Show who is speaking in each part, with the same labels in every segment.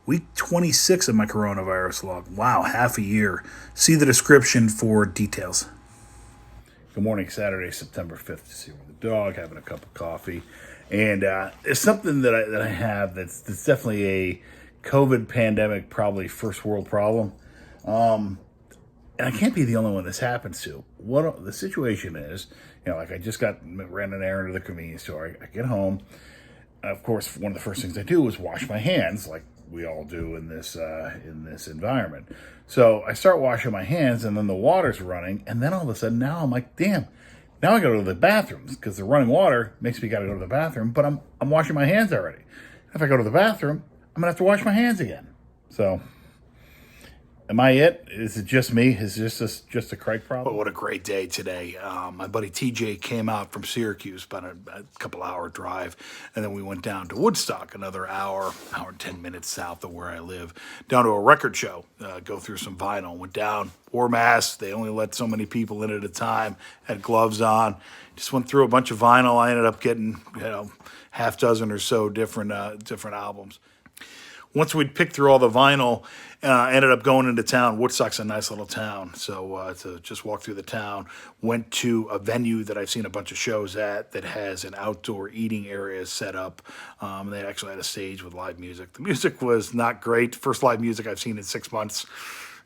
Speaker 1: Week 26 of my coronavirus log. Wow, half a year. See the description for details. Good morning, Saturday, September 5th. Just here with the dog, having a cup of coffee. And it's something that I have that's definitely a COVID pandemic, probably first world problem. And I can't be the only one this happens to. What the situation is, like I just ran an errand to the convenience store. I get home. Of course, one of the first things I do is wash my hands, like we all do in this environment. So I start washing my hands, and then the water's running, and then all of a sudden, now I'm like, damn, now I got to go to the bathrooms because the running water makes me got to go to the bathroom. But I'm washing my hands already. If I go to the bathroom, I'm gonna have to wash my hands again. So. Am I it? Is it just me? Is this just a Craig problem? But what a great day today. My buddy TJ came out from Syracuse, about a couple hour drive, and then we went down to Woodstock, another hour and 10 minutes south of where I live, down to a record show, go through some vinyl. Went down, wore masks. They only let so many people in at a time, had gloves on. Just went through a bunch of vinyl. I ended up getting, half dozen or so different albums. Once we'd picked through all the vinyl, ended up going into town. Woodstock's a nice little town, so to just walk through the town. Went to a venue that I've seen a bunch of shows at that has an outdoor eating area set up. They actually had a stage with live music. The music was not great. First live music I've seen in 6 months,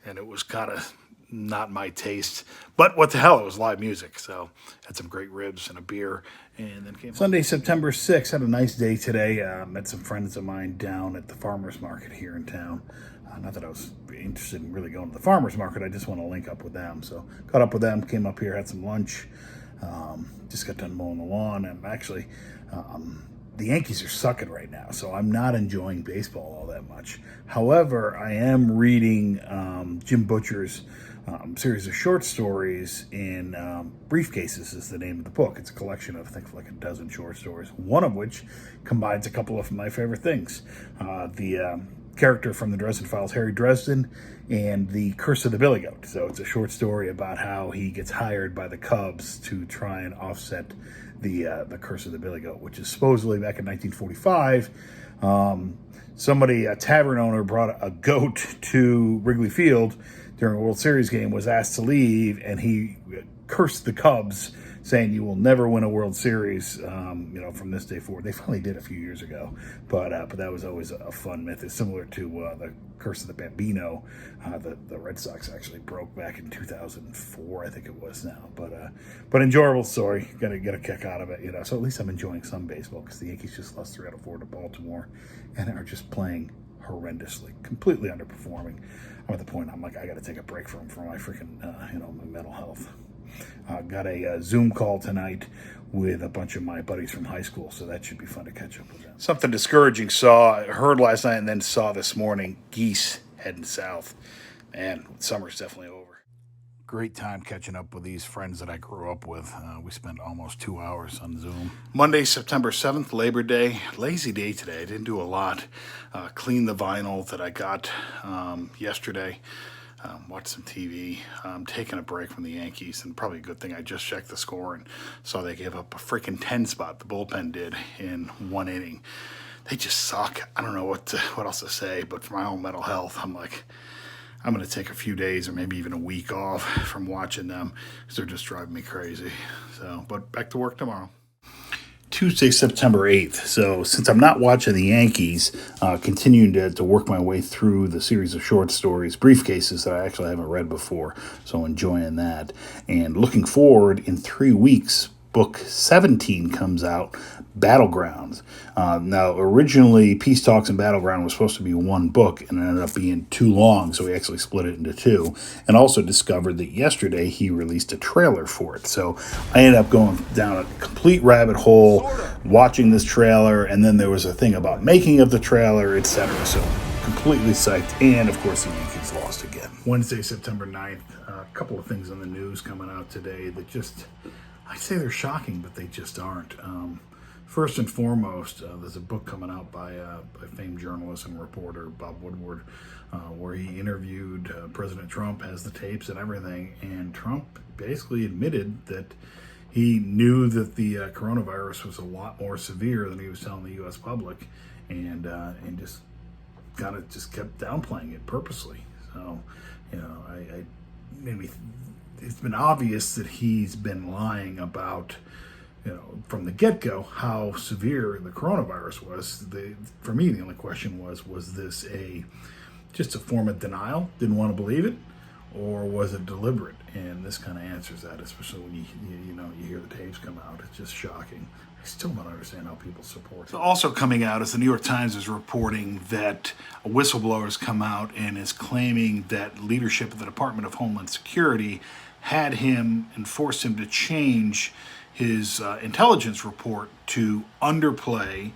Speaker 1: and it was kind of not my taste. But what the hell, it was live music. So had some great ribs and a beer. And then came Sunday, September 6th. Had a nice day today. Met some friends of mine down at the farmer's market here in town. Not that I was interested in really going to the farmer's market. I just want to link up with them. So caught up with them, came up here, had some lunch. Just got done mowing the lawn. And actually, the Yankees are sucking right now, so I'm not enjoying baseball all that much. However, I am reading Jim Butcher's series of short stories in Briefcases is the name of the book. It's a collection of, I think, like a dozen short stories, one of which combines a couple of my favorite things. The character from the Dresden Files, Harry Dresden, and the Curse of the Billy Goat. So it's a short story about how he gets hired by the Cubs to try and offset the Curse of the Billy Goat, which is supposedly back in 1945. A tavern owner brought a goat to Wrigley Field during a World Series game, was asked to leave, and he cursed the Cubs, saying, "You will never win a World Series, from this day forward." They finally did a few years ago, but that was always a fun myth. It's similar to the Curse of the Bambino. The Red Sox actually broke back in 2004, I think it was now. But enjoyable story. Got to get a kick out of it, So at least I'm enjoying some baseball because the Yankees just lost 3 out of 4 to Baltimore and are just playing horrendously, completely underperforming. I'm at the point I'm like, I got to take a break from my freaking, my mental health. Got a Zoom call tonight with a bunch of my buddies from high school, so that should be fun to catch up with them. Something discouraging heard last night and then saw this morning, geese heading south. Man, summer's definitely over. Great time catching up with these friends that I grew up with. We spent almost 2 hours on Zoom. Monday, September 7th, Labor Day. Lazy day today. I didn't do a lot. Cleaned the vinyl that I got yesterday. Watched some TV. Taking a break from the Yankees, and probably a good thing I just checked the score and saw they gave up a freaking 10 spot. The bullpen did in 1 inning. They just suck. I don't know what else to say, but for my own mental health, I'm like, I'm going to take a few days or maybe even a week off from watching them because they're just driving me crazy. So, but back to work tomorrow. Tuesday, September 8th. So since I'm not watching the Yankees, continuing to work my way through the series of short stories, Briefcases, that I actually haven't read before. So enjoying that. And looking forward, in 3 weeks, book 17 comes out, Battlegrounds. Now, originally, Peace Talks and Battleground was supposed to be one book, and it ended up being too long, so we actually split it into 2. And also discovered that yesterday he released a trailer for it. So I ended up going down a complete rabbit hole, watching this trailer, and then there was a thing about making of the trailer, etc. So completely psyched, and of course the Yankees lost again. Wednesday, September 9th, a couple of things on the news coming out today that just, I'd say they're shocking, but they just aren't. First and foremost, there's a book coming out by a famed journalist and reporter, Bob Woodward, where he interviewed President Trump, has the tapes and everything, and Trump basically admitted that he knew that the coronavirus was a lot more severe than he was telling the U.S. public, and just kind of just kept downplaying it purposely. So, it's been obvious that he's been lying about, from the get-go, how severe the coronavirus was. For me, the only question was this just a form of denial, didn't want to believe it, or was it deliberate? And this kind of answers that, especially when you hear the tapes come out. It's just shocking. I still don't understand how people support it. So also coming out is the New York Times is reporting that a whistleblower has come out and is claiming that leadership of the Department of Homeland Security had him and forced him to change his intelligence report to underplay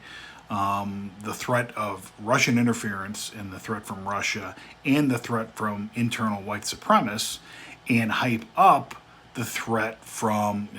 Speaker 1: the threat of Russian interference and the threat from Russia and the threat from internal white supremacists, and hype up the threat from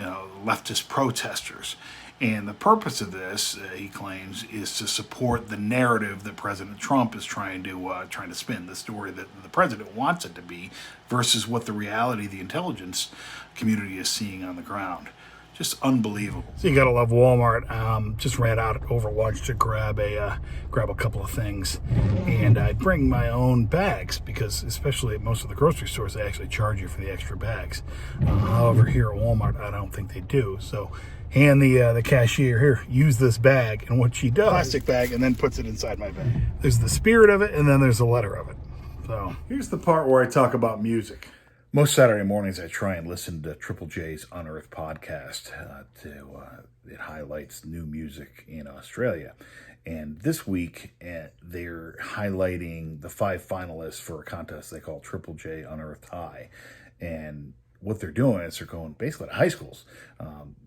Speaker 1: leftist protesters. And the purpose of this, he claims, is to support the narrative that President Trump is trying to spin, the story that the president wants it to be, versus what the reality the intelligence community is seeing on the ground. Just unbelievable. So you gotta love Walmart. Just ran out over lunch to grab a couple of things, and I bring my own bags because, especially at most of the grocery stores, they actually charge you for the extra bags. However, here at Walmart, I don't think they do. So, hand the cashier, here, use this bag, and what she does, plastic bag, and then puts it inside my bag. There's the spirit of it, and then there's the letter of it. So here's the part where I talk about music. Most Saturday mornings, I try and listen to Triple J's Unearthed podcast. It highlights new music in Australia. And this week, they're highlighting the 5 finalists for a contest they call Triple J Unearthed High. And what they're doing is they're going basically to high schools,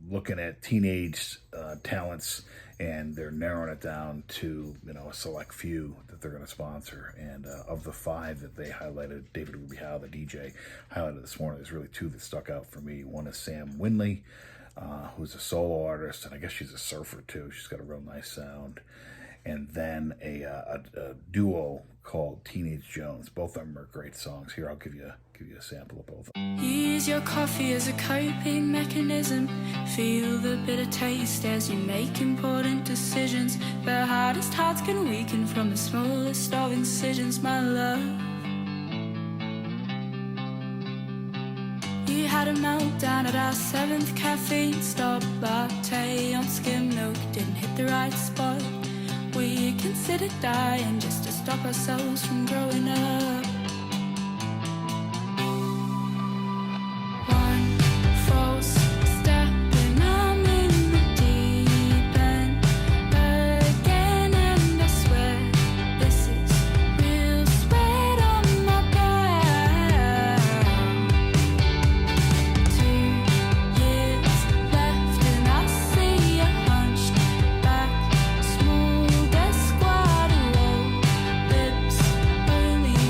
Speaker 1: looking at teenage talents, and they're narrowing it down to a select few that they're going to sponsor. And of the 5 that they highlighted, David Ruby Howe, the DJ, highlighted this morning, there's really 2 that stuck out for me. One is Sam Windley, who's a solo artist, and I guess she's a surfer too. She's got a real nice sound. And then a duo called Teenage Jones. Both of them are great songs. Here, I'll give you a sample of both of them.
Speaker 2: Use your coffee as a coping mechanism. Feel the bitter taste as you make important decisions. The hardest hearts can weaken from the smallest of incisions, my love. You had a meltdown at our 7th caffeine stop. Latte on skim milk didn't hit the right spot. We considered dying just to stop ourselves from growing up. One false step and I'm in the deep end again, and I swear this is real sweat on my brow. 2 years left and I see you hunched back, small desk squad low, lips only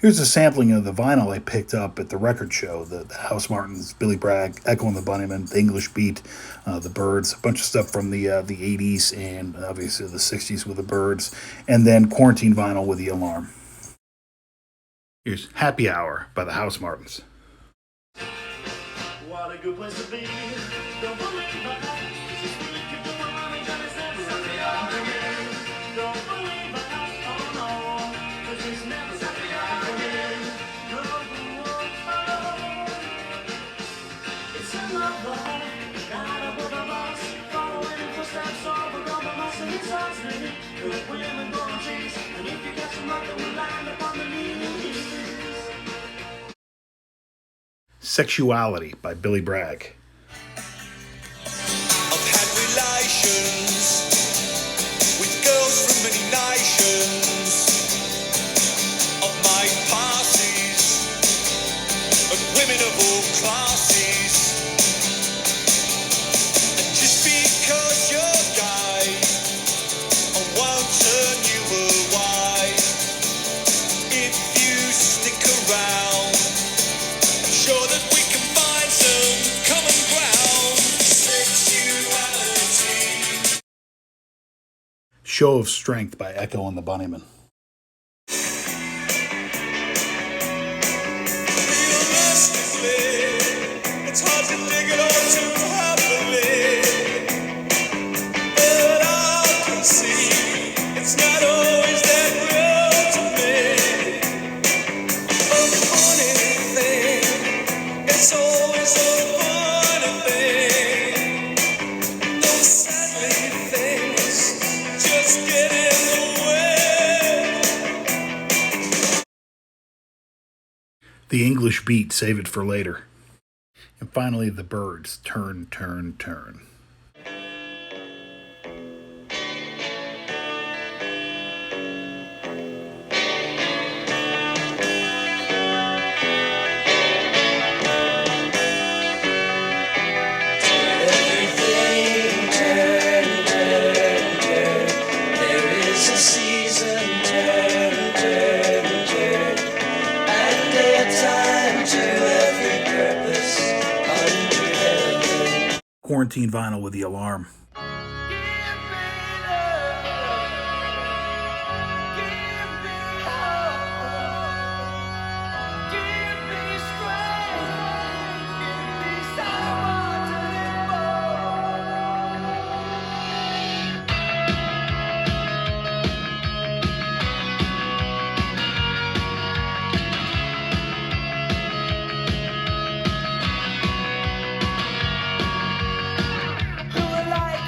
Speaker 1: Here's a sampling of the vinyl I picked up at the record show, the Housemartins, Billy Bragg, Echo and the Bunnymen, the English Beat, the Byrds, a bunch of stuff from the 80s and obviously the 60s with the Byrds, and then Quarantine Vinyl with the Alarm. Here's Happy Hour by the Housemartins.
Speaker 3: What a good place to be. Don't believe that. Keep the money, Johnny's never happy hour again. Don't believe that. Oh no. 'Cause it's never happy hour again. No, it's another night above the bus. Following in footsteps of a compromise and it's on me. Good women going cheese. And if you catch them right, then we land upon the knees.
Speaker 1: Sexuality by Billy Bragg.
Speaker 4: I've had relations with girls from many nations. I've made passes and women of all classes. And just because you're gay, I won't turn you away. If you stick around, I'm sure that we can find some common ground. Sexuality.
Speaker 1: Show of Strength by Echo and the Bunnymen.
Speaker 4: Realistically, it's hard to dig it all too happily. But I can see it's not always that real to me. A funny thing, it's always a funny thing. Those sadly things just get in the way.
Speaker 1: The English Beat, Save It for Later. And finally, the Byrds, Turn, Turn, Turn.
Speaker 3: Everything turn, turn, turn. There is a season, turn, turn, turn. And a time to every purpose under heaven.
Speaker 1: Quarantine Vinyl with the Alarm.
Speaker 3: Who would like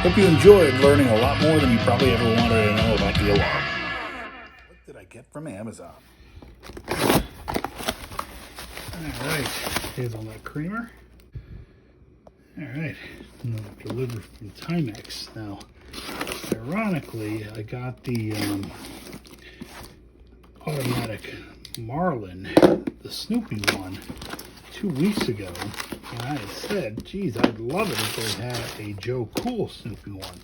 Speaker 1: Hope you enjoyed learning a lot more than you probably ever wanted to know about the alarm. What did I get from Amazon? Alright, hazelnut creamer. Alright, delivered from Timex. Now, ironically, I got the automatic Marlin, the Snoopy one, 2 weeks ago. And I had said, geez, I'd love it if they had a Joe Cool Snoopy one.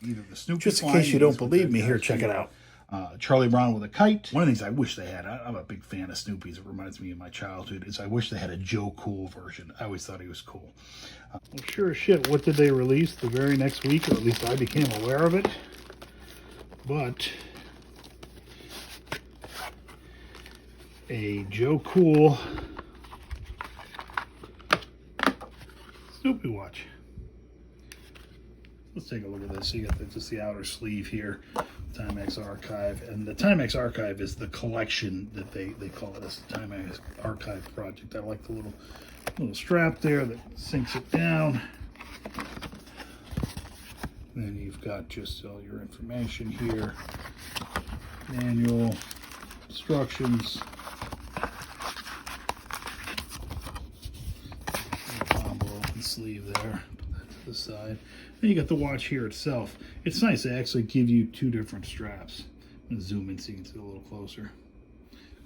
Speaker 1: Either the Snoopy Just in case you don't believe me, here, check it out. Charlie Brown with a kite. One of the things I wish they had, I'm a big fan of Snoopy's, it reminds me of my childhood, is I wish they had a Joe Cool version. I always thought he was cool. Well, sure as shit, what did they release the very next week? Or at least I became aware of it. But a Joe Cool Snoopy watch. Let's take a look at this. So you got just the outer sleeve here, Timex Archive, and the Timex Archive is the collection that they call it. It's the Timex Archive project. I like the little strap there that sinks it down. Then you've got just all your information here, manual, instructions, open sleeve there. Put that to the side. Then you got the watch here itself. It's nice to actually give you two different straps. I'm going to zoom in so you can see a little closer.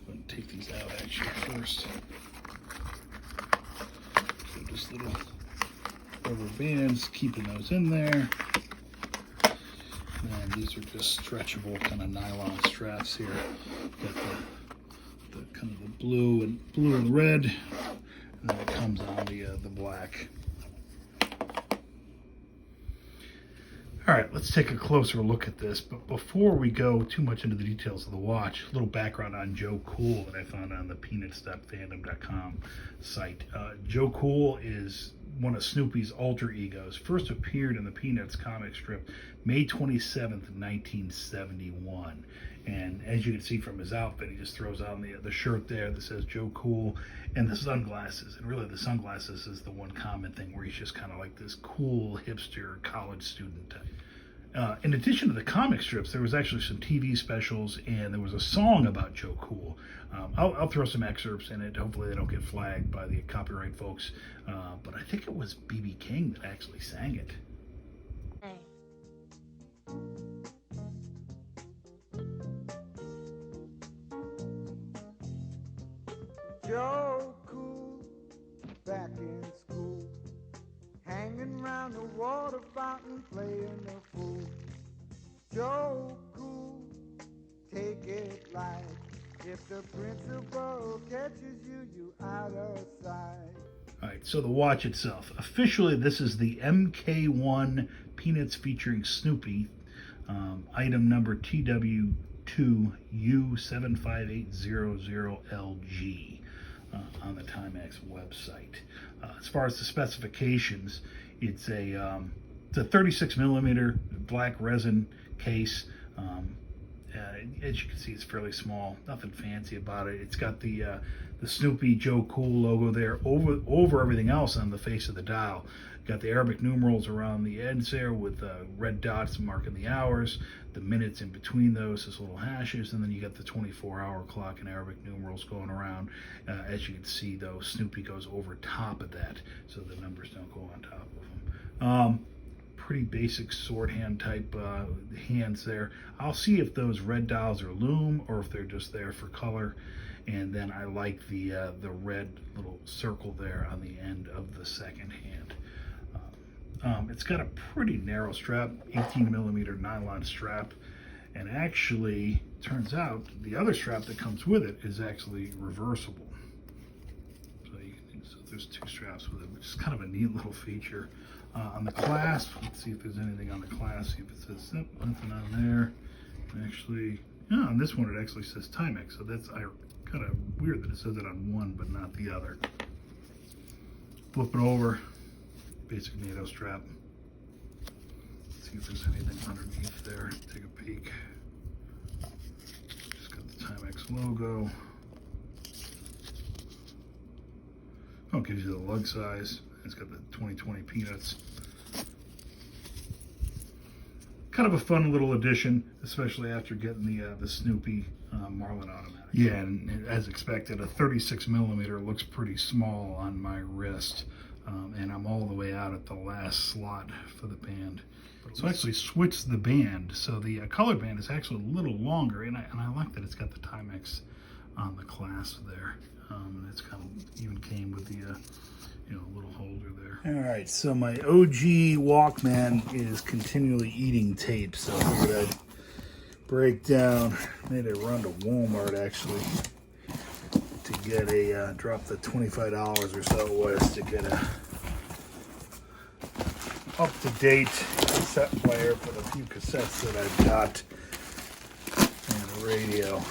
Speaker 1: I'm going to take these out actually first. So just little rubber bands, keeping those in there. And these are just stretchable kind of nylon straps here. Got the kind of the blue and red, and then it comes on the black. All right, let's take a closer look at this. But before we go too much into the details of the watch, a little background on Joe Cool that I found on the peanuts.fandom.com site. Joe Cool is one of Snoopy's alter egos. First appeared in the Peanuts comic strip May 27th, 1971. And as you can see from his outfit, he just throws on the shirt there that says Joe Cool and the sunglasses. And really the sunglasses is the one common thing where he's just kind of like this cool hipster college student type. In addition to the comic strips, there was actually some TV specials, and there was a song about Joe Cool. I'll throw some excerpts in it. Hopefully they don't get flagged by the copyright folks. But I think it was B.B. King that actually sang it.
Speaker 5: Joe Cool, back in school, hanging round the water fountain, playing the fool. Joe Cool, take it light. If the principal catches you, you out of sight.
Speaker 1: All right, so the watch itself. Officially, this is the MK1 Peanuts featuring Snoopy, item number TW2U75800LG on the Timex website. As far as the specifications, it's a 36 millimeter black resin case. As you can see, it's fairly small. Nothing fancy about it. It's got the Snoopy Joe Cool logo there over everything else on the face of the dial. Got the Arabic numerals around the ends there with red dots marking the hours, the minutes in between those as little hashes, and then you got the 24-hour clock and Arabic numerals going around. As you can see, though, Snoopy goes over top of that, so the numbers don't go on top of them. Pretty basic sword hand type hands there. I'll see if those red dials are lume or if they're just there for color. And then I like the red little circle there on the end of the second hand. It's got a pretty narrow strap, 18 millimeter nylon strap, and actually turns out the other strap that comes with it is actually reversible. So there's two straps with it, which is kind of a neat little feature. On the clasp, let's see if there's anything on the clasp. See if it says nothing on there. And actually, yeah, on this one it actually says Timex, so that's kind of weird that it says it on one but not the other. Flip it over, basic NATO strap. Let's see if there's anything underneath there. Take a peek. Just got the Timex logo. Oh, it gives you the lug size. It's got the 2020 Peanuts. kind of a fun little addition, especially after getting the Snoopy Marlin automatic. Yeah, and as expected, a 36 millimeter looks pretty small on my wrist, and I'm all the way out at the last slot for the band. So I actually switched the band, so the color band is actually a little longer, and I like that it's got the Timex on the clasp there. And it's kind of even came with the little holder there. All right, so my OG Walkman is continually eating tape, so I figured I'd break down. Made a run to Walmart actually to get a drop the $25 or so it was to get a up-to-date cassette player for the few cassettes that I've got and a radio.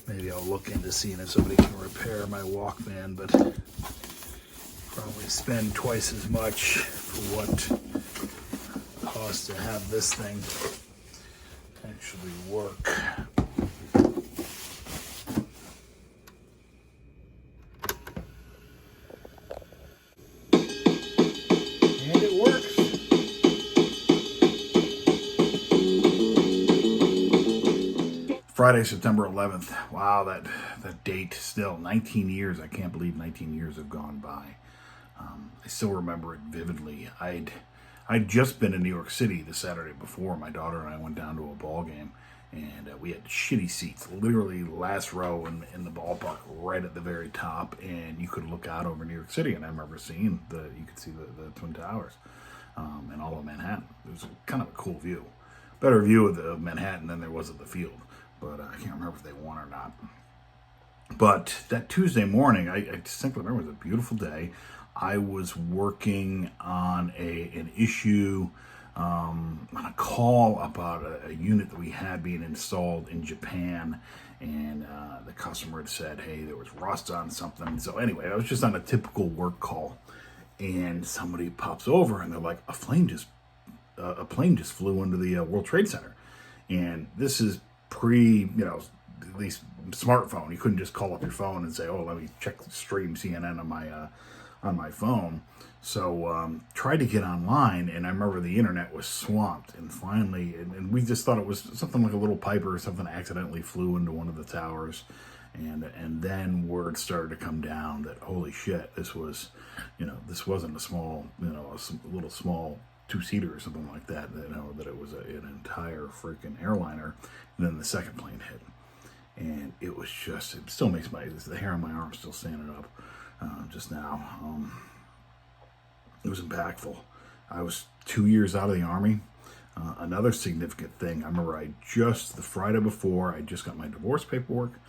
Speaker 1: Maybe I'll look into seeing if somebody can repair my Walkman, but probably spend twice as much for what it costs to have this thing actually work. And it works. Friday, September 11th. Wow, that date still. 19 years. I can't believe 19 years have gone by. I still remember it vividly. I'd just been in New York City the Saturday before. My daughter and I went down to a ball game, and we had shitty seats, literally last row in the ballpark, right at the very top, and you could look out over New York City, and I remember seeing you could see the Twin Towers and all of Manhattan. It was kind of a cool view. Better view of Manhattan than there was of the field. But I can't remember if they won or not. But that Tuesday morning, I distinctly remember it was a beautiful day. I was working on an issue, on a call about a unit that we had being installed in Japan. And the customer had said, hey, there was rust on something. So anyway, I was just on a typical work call. And somebody pops over and they're like, a plane just flew into the World Trade Center. And this is pre, at least smartphone. You couldn't just call up your phone and say, "Oh, let me check stream CNN on my phone." So tried to get online, and I remember the internet was swamped. And finally, and we just thought it was something like a little piper or something accidentally flew into one of the towers. And then word started to come down that holy shit, this was, this wasn't a small, a little small two-seater or something like that. That it was an entire freaking airliner. And then the second plane hit, and it was just, it still makes the hair on my arm still standing up just now. It was impactful. I was 2 years out of the Army. Another significant thing, I remember the Friday before, I just got my divorce paperwork,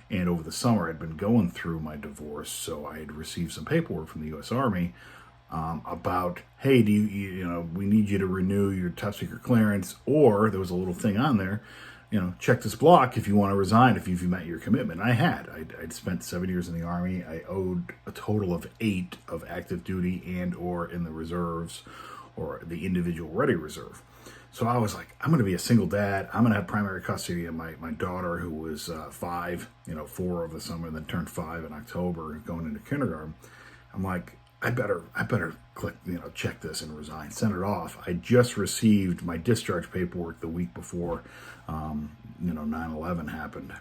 Speaker 1: and over the summer I'd been going through my divorce, so I had received some paperwork from the U.S. Army about, hey, we need you to renew your top secret clearance, or there was a little thing on there, check this block if you want to resign, if you've met your commitment. And I had. I'd spent 7 years in the Army. I owed a total of 8 of active duty and or in the reserves or the individual ready reserve. So I was like, I'm going to be a single dad. I'm going to have primary custody of my daughter, who was 5, 4 over the summer, and then turned 5 in October, going into kindergarten. I'm like, I better click, check this and resign, send it off. I just received my discharge paperwork the week before, 9/11 happened.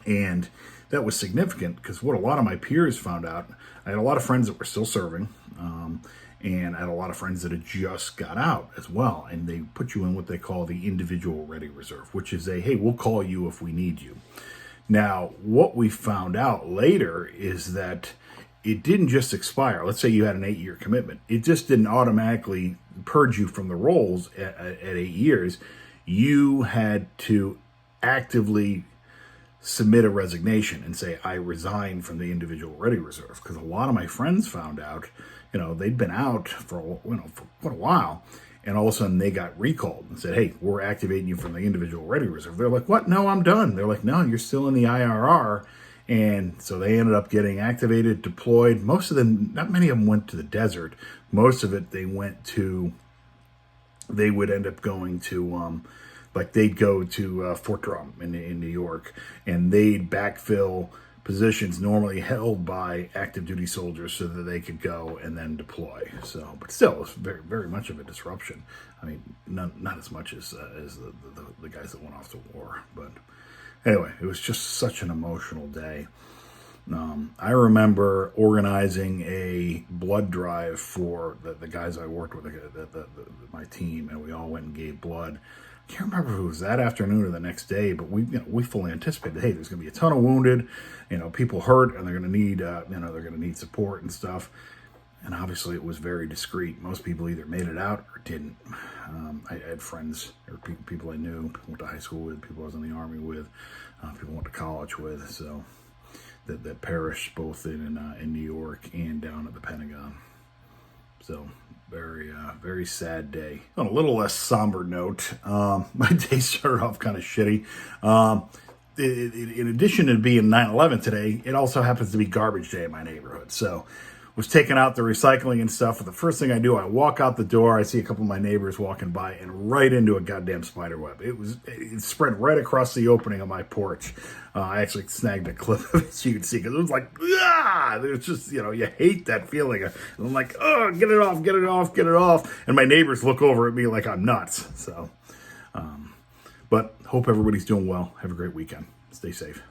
Speaker 1: And that was significant because what a lot of my peers found out, I had a lot of friends that were still serving, and I had a lot of friends that had just got out as well. And they put you in what they call the individual ready reserve, which is hey, we'll call you if we need you. Now, what we found out later is that it didn't just expire. Let's say you had an 8-year commitment. It just didn't automatically purge you from the rolls at 8 years. You had to actively submit a resignation and say, I resign from the individual ready reserve. Because a lot of my friends found out, they'd been out for quite a while. And all of a sudden they got recalled and said, hey, we're activating you from the individual ready reserve. They're like, what? No, I'm done. They're like, no, you're still in the IRR. And so they ended up getting activated, deployed. Most of them, not many of them went to the desert. Most of it, they would end up going to, they'd go to Fort Drum in New York, and they'd backfill positions normally held by active duty soldiers so that they could go and then deploy. So, but still, it's very, very much of a disruption. I mean, not as much as the guys that went off to war. But anyway, it was just such an emotional day. I remember organizing a blood drive for the guys I worked with, my team, and we all went and gave blood. I can't remember if it was that afternoon or the next day, but we fully anticipated, hey, there's going to be a ton of wounded, people hurt, and they're going to need, they're going to need support and stuff. And obviously, it was very discreet. Most people either made it out or didn't. I had friends or people I knew, went to high school with, people I was in the Army with, people I went to college with, so that perished both in New York and down at the Pentagon. So very sad day. On a little less somber note, my day started off kind of shitty. In addition to being 9/11 today, it also happens to be garbage day in my neighborhood. So was taking out the recycling and stuff. And the first thing I do, I walk out the door. I see a couple of my neighbors walking by, and right into a goddamn spider web. It spread right across the opening of my porch. I actually snagged a clip of it so you can see, because it was like, ah! There's just, you hate that feeling. And I'm like, oh, get it off, get it off, get it off. And my neighbors look over at me like I'm nuts. So, but hope everybody's doing well. Have a great weekend. Stay safe.